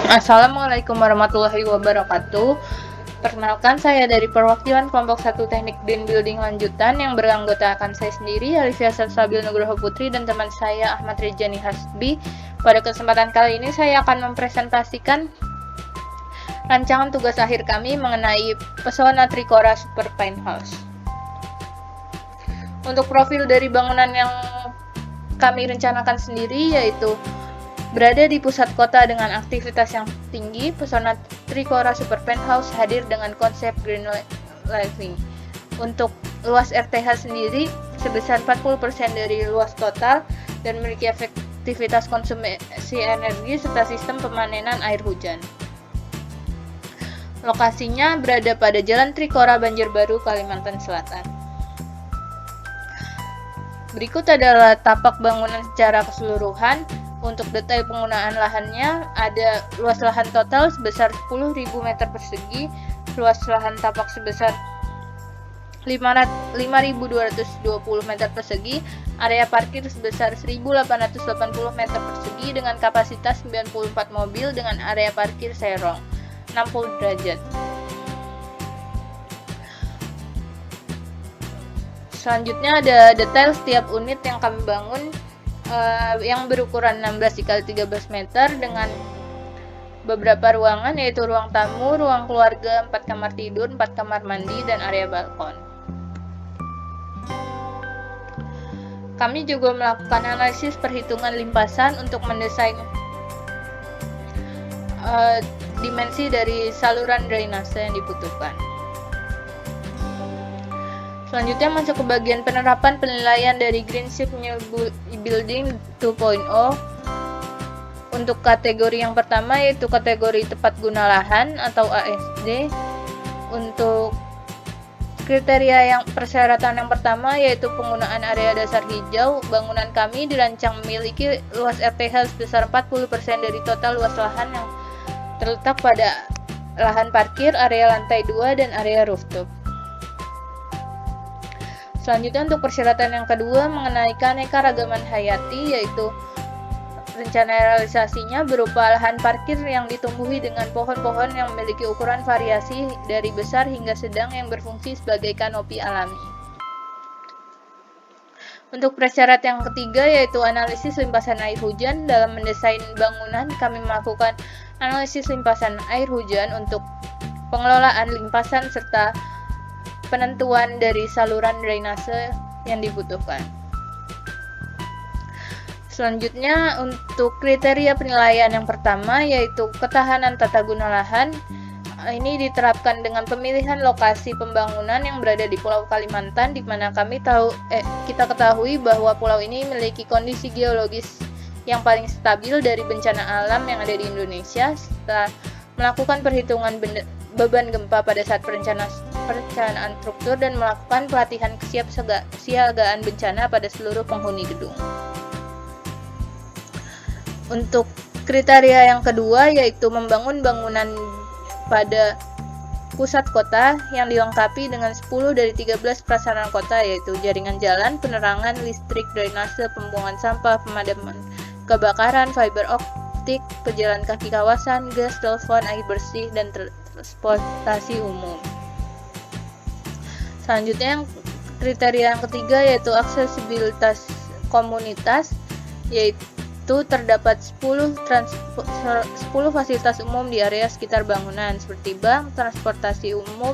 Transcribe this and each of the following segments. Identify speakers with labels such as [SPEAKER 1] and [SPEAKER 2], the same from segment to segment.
[SPEAKER 1] Assalamualaikum warahmatullahi wabarakatuh. Perkenalkan, saya dari perwakilan kelompok 1 Teknik Green Building Lanjutan yang beranggotakan saya sendiri, Alifia Salsabil Nugroho Putri, dan teman saya Ahmad Rejani Hasbi. Pada kesempatan kali ini saya akan mempresentasikan rancangan tugas akhir kami mengenai pesona Trikora Super Pine House. Untuk profil dari bangunan yang kami rencanakan sendiri yaitu berada di pusat kota dengan aktivitas yang tinggi, pesona Trikora Super Penthouse hadir dengan konsep green living. Untuk luas RTH sendiri sebesar 40% dari luas total dan memiliki efektivitas konsumsi energi serta sistem pemanenan air hujan. Lokasinya berada pada Jalan Trikora, Banjarbaru, Kalimantan Selatan. Berikut adalah tapak bangunan secara keseluruhan. Untuk detail penggunaan lahannya, ada luas lahan total sebesar 10.000 meter persegi, luas lahan tapak sebesar 5.220 meter persegi, area parkir sebesar 1.880 meter persegi dengan kapasitas 94 mobil dengan area parkir serong 60 derajat. Selanjutnya ada detail setiap unit yang kami bangun yang berukuran 16x13 meter dengan beberapa ruangan, yaitu ruang tamu, ruang keluarga, 4 kamar tidur, 4 kamar mandi, dan area balkon. Kami juga melakukan analisis perhitungan limpasan untuk mendesain dimensi dari saluran drainase yang dibutuhkan. Selanjutnya masuk ke bagian penerapan penilaian dari Green Shift New Building 2.0. Untuk kategori yang pertama yaitu kategori tepat guna lahan atau ASD. Untuk kriteria yang persyaratan yang pertama yaitu penggunaan area dasar hijau. Bangunan kami dirancang memiliki luas RTH sebesar 40% dari total luas lahan yang terletak pada lahan parkir, area lantai 2, dan area rooftop. Selanjutnya untuk persyaratan yang kedua mengenai keanekaragaman hayati, yaitu rencana realisasinya berupa lahan parkir yang ditumbuhi dengan pohon-pohon yang memiliki ukuran variasi dari besar hingga sedang yang berfungsi sebagai kanopi alami. Untuk prasyarat yang ketiga yaitu analisis limpasan air hujan. Dalam mendesain bangunan kami melakukan analisis limpasan air hujan untuk pengelolaan limpasan serta penentuan dari saluran drainase yang dibutuhkan. Selanjutnya untuk kriteria penilaian yang pertama yaitu ketahanan tata guna lahan. Ini diterapkan dengan pemilihan lokasi pembangunan yang berada di Pulau Kalimantan, di mana kita ketahui bahwa pulau ini memiliki kondisi geologis yang paling stabil dari bencana alam yang ada di Indonesia. Setelah melakukan perhitungan beban gempa pada saat perencanaan struktur dan melakukan pelatihan kesiapsiagaan bencana pada seluruh penghuni gedung. Untuk kriteria yang kedua yaitu membangun bangunan pada pusat kota yang dilengkapi dengan 10 dari 13 prasarana kota, yaitu jaringan jalan, penerangan, listrik, drainase, pembuangan sampah, pemadaman kebakaran, fiber optik, pejalan kaki kawasan, gas, telepon, air bersih, dan transportasi umum. Selanjutnya kriteria yang ketiga yaitu aksesibilitas komunitas, yaitu terdapat 10 fasilitas umum di area sekitar bangunan seperti bank, transportasi umum,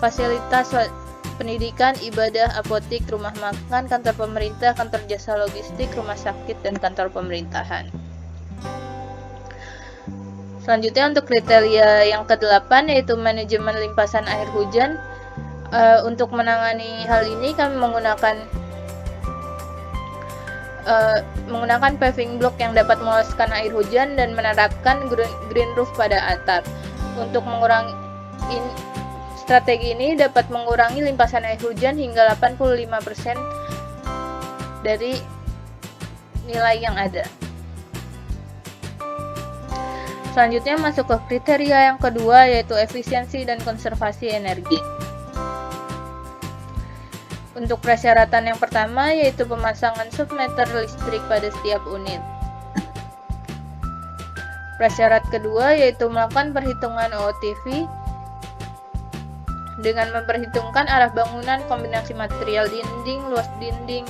[SPEAKER 1] fasilitas pendidikan, ibadah, apotik, rumah makan, kantor pemerintah, kantor jasa logistik, rumah sakit, dan kantor pemerintahan. Selanjutnya untuk kriteria yang ke-8 yaitu manajemen limpasan air hujan. Untuk menangani hal ini kami menggunakan paving block yang dapat meloloskan air hujan dan menerapkan green roof pada atap. Untuk mengurangi strategi ini dapat mengurangi limpasan air hujan hingga 85% dari nilai yang ada. Selanjutnya masuk ke kriteria yang kedua yaitu efisiensi dan konservasi energi. Untuk persyaratan yang pertama yaitu pemasangan submeter listrik pada setiap unit. Prasyarat kedua yaitu melakukan perhitungan OOTV dengan memperhitungkan arah bangunan, kombinasi material dinding, luas dinding,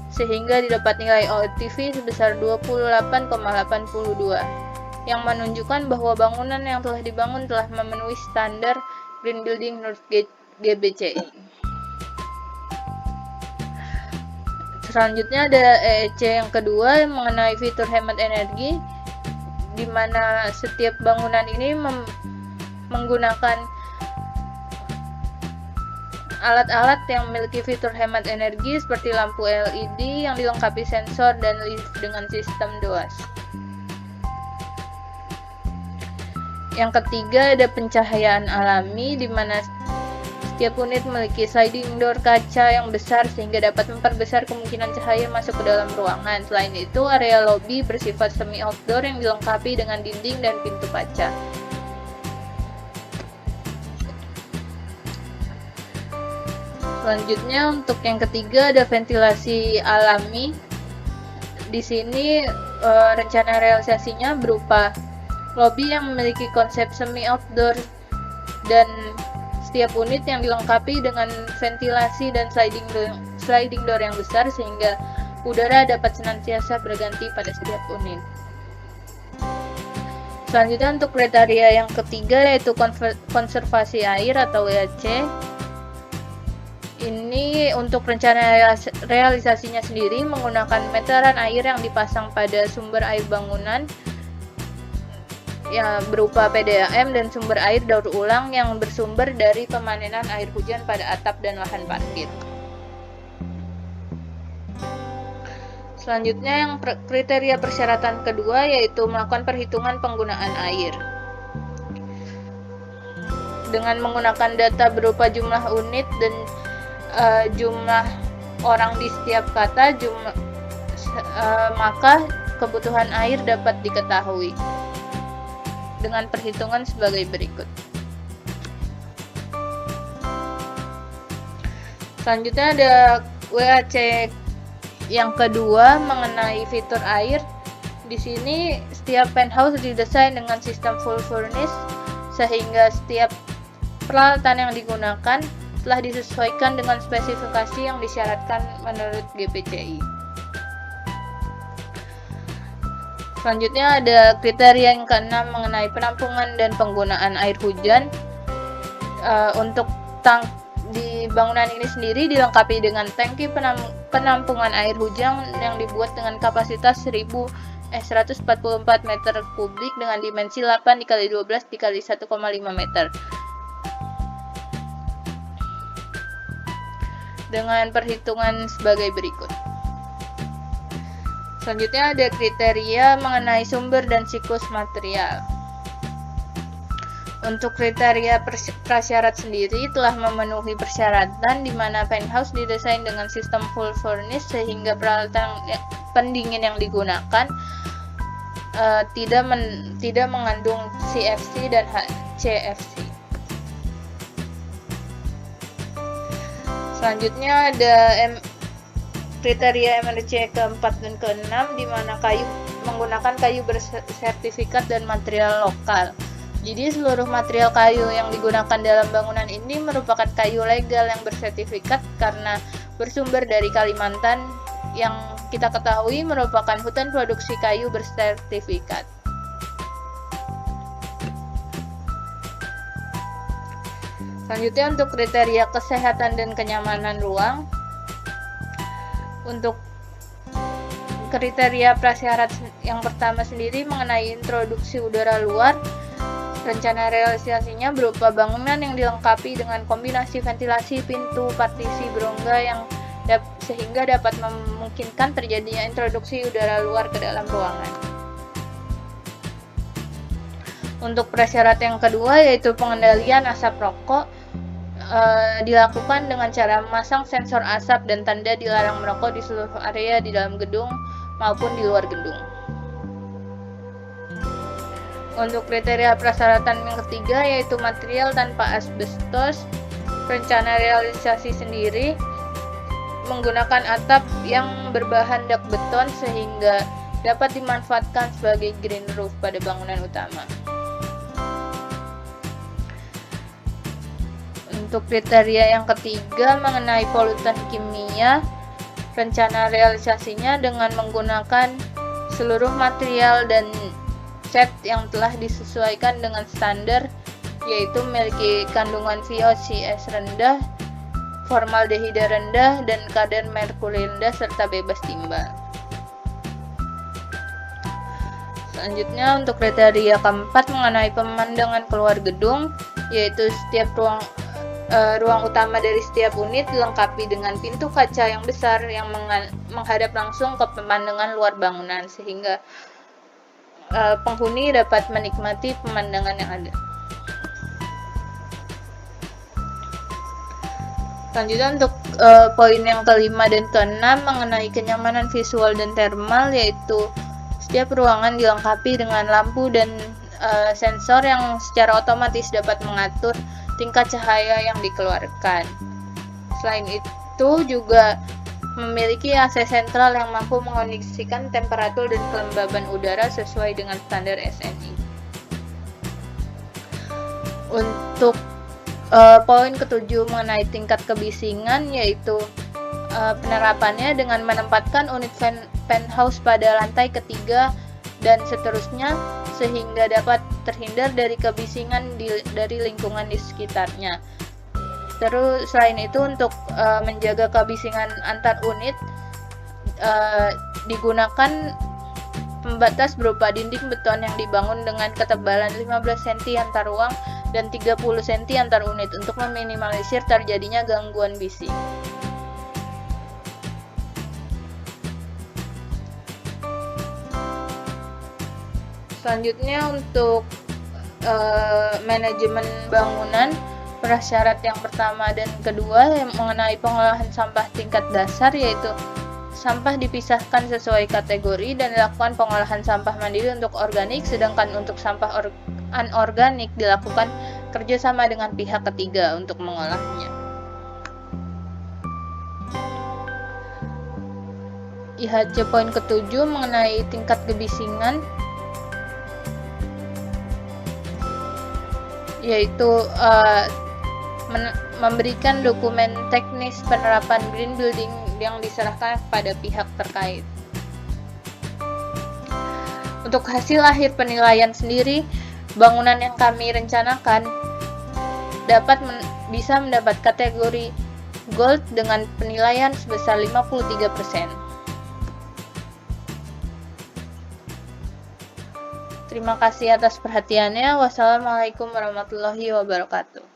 [SPEAKER 1] sehingga didapat nilai OOTV sebesar 28,82 yang menunjukkan bahwa bangunan yang telah dibangun telah memenuhi standar Green Building Norms GBCI. Selanjutnya ada EEC yang kedua yang mengenai fitur hemat energi, di mana setiap bangunan ini menggunakan alat-alat yang memiliki fitur hemat energi seperti lampu LED yang dilengkapi sensor dan lift dengan sistem DOAS. Yang ketiga ada pencahayaan alami, di mana setiap unit memiliki sliding door kaca yang besar sehingga dapat memperbesar kemungkinan cahaya masuk ke dalam ruangan. Selain itu, area lobi bersifat semi outdoor yang dilengkapi dengan dinding dan pintu kaca. Selanjutnya untuk yang ketiga ada ventilasi alami. Di sini rencana realisasinya berupa lobi yang memiliki konsep semi outdoor dan setiap unit yang dilengkapi dengan ventilasi dan sliding door yang besar sehingga udara dapat senantiasa berganti pada setiap unit. Selanjutnya untuk kriteria yang ketiga yaitu konservasi air atau WAC. Ini untuk rencana realisasinya sendiri menggunakan meteran air yang dipasang pada sumber air bangunan ya berupa PDAM dan sumber air daur ulang yang bersumber dari pemanenan air hujan pada atap dan lahan parkir. Selanjutnya yang kriteria persyaratan kedua yaitu melakukan perhitungan penggunaan air. Dengan menggunakan data berupa jumlah unit dan jumlah orang di setiap kata, maka kebutuhan air dapat diketahui dengan perhitungan sebagai berikut. Selanjutnya ada WAC yang kedua mengenai fitur air. Di sini setiap penthouse didesain dengan sistem full furnish sehingga setiap peralatan yang digunakan telah disesuaikan dengan spesifikasi yang disyaratkan menurut GPCI. Selanjutnya ada kriteria yang keenam mengenai penampungan dan penggunaan air hujan. Untuk tangki di bangunan ini sendiri dilengkapi dengan tangki penampungan air hujan yang dibuat dengan kapasitas 144 meter kubik dengan dimensi 8 x 12 x 1,5 meter. Dengan perhitungan sebagai berikut. Selanjutnya ada kriteria mengenai sumber dan siklus material. Untuk kriteria prasyarat sendiri telah memenuhi persyaratan di mana penthouse didesain dengan sistem full furnish sehingga peralatan pendingin yang digunakan tidak mengandung CFC dan HCFC. Selanjutnya ada kriteria MRC keempat dan keenam di mana menggunakan kayu bersertifikat dan material lokal. Jadi seluruh material kayu yang digunakan dalam bangunan ini merupakan kayu legal yang bersertifikat karena bersumber dari Kalimantan yang kita ketahui merupakan hutan produksi kayu bersertifikat. Selanjutnya untuk kriteria kesehatan dan kenyamanan ruang. Untuk kriteria prasyarat yang pertama sendiri mengenai introduksi udara luar, rencana realisasinya berupa bangunan yang dilengkapi dengan kombinasi ventilasi, pintu, partisi, berongga yang sehingga dapat memungkinkan terjadinya introduksi udara luar ke dalam ruangan. Untuk prasyarat yang kedua yaitu pengendalian asap rokok, dilakukan dengan cara memasang sensor asap dan tanda dilarang merokok di seluruh area di dalam gedung maupun di luar gedung. Untuk kriteria persyaratan yang ketiga yaitu material tanpa asbestos, rencana realisasi sendiri menggunakan atap yang berbahan dak beton sehingga dapat dimanfaatkan sebagai green roof pada bangunan utama. Untuk kriteria yang ketiga mengenai polutan kimia, rencana realisasinya dengan menggunakan seluruh material dan cat yang telah disesuaikan dengan standar, yaitu memiliki kandungan VOCs rendah, formaldehida rendah, dan kadar merkuri rendah serta bebas timbal. Selanjutnya untuk kriteria keempat mengenai pemandangan keluar gedung, yaitu setiap ruang utama dari setiap unit dilengkapi dengan pintu kaca yang besar yang menghadap langsung ke pemandangan luar bangunan, sehingga penghuni dapat menikmati pemandangan yang ada. Selanjutnya untuk poin yang kelima dan keenam mengenai kenyamanan visual dan thermal, yaitu setiap ruangan dilengkapi dengan lampu dan sensor yang secara otomatis dapat mengatur tingkat cahaya yang dikeluarkan. Selain itu juga memiliki AC sentral yang mampu mengondisikan temperatur dan kelembaban udara sesuai dengan standar SNI. Untuk poin ketujuh mengenai tingkat kebisingan, yaitu penerapannya dengan menempatkan unit penthouse pada lantai ketiga dan seterusnya, sehingga dapat terhindar dari kebisingan dari lingkungan di sekitarnya. Terus selain itu untuk menjaga kebisingan antar unit digunakan pembatas berupa dinding beton yang dibangun dengan ketebalan 15 cm antar ruang dan 30 cm antar unit untuk meminimalisir terjadinya gangguan bising. Selanjutnya untuk manajemen bangunan, prasyarat yang pertama dan kedua yang mengenai pengolahan sampah tingkat dasar, yaitu sampah dipisahkan sesuai kategori dan dilakukan pengolahan sampah mandiri untuk organik, sedangkan untuk sampah anorganik dilakukan kerjasama dengan pihak ketiga untuk mengolahnya. IHC poin ketujuh mengenai tingkat kebisingan, yaitu memberikan dokumen teknis penerapan green building yang diserahkan kepada pihak terkait. Untuk hasil akhir penilaian sendiri, bangunan yang kami rencanakan bisa mendapat kategori Gold dengan penilaian sebesar 53%. Terima kasih atas perhatiannya. Wassalamualaikum warahmatullahi wabarakatuh.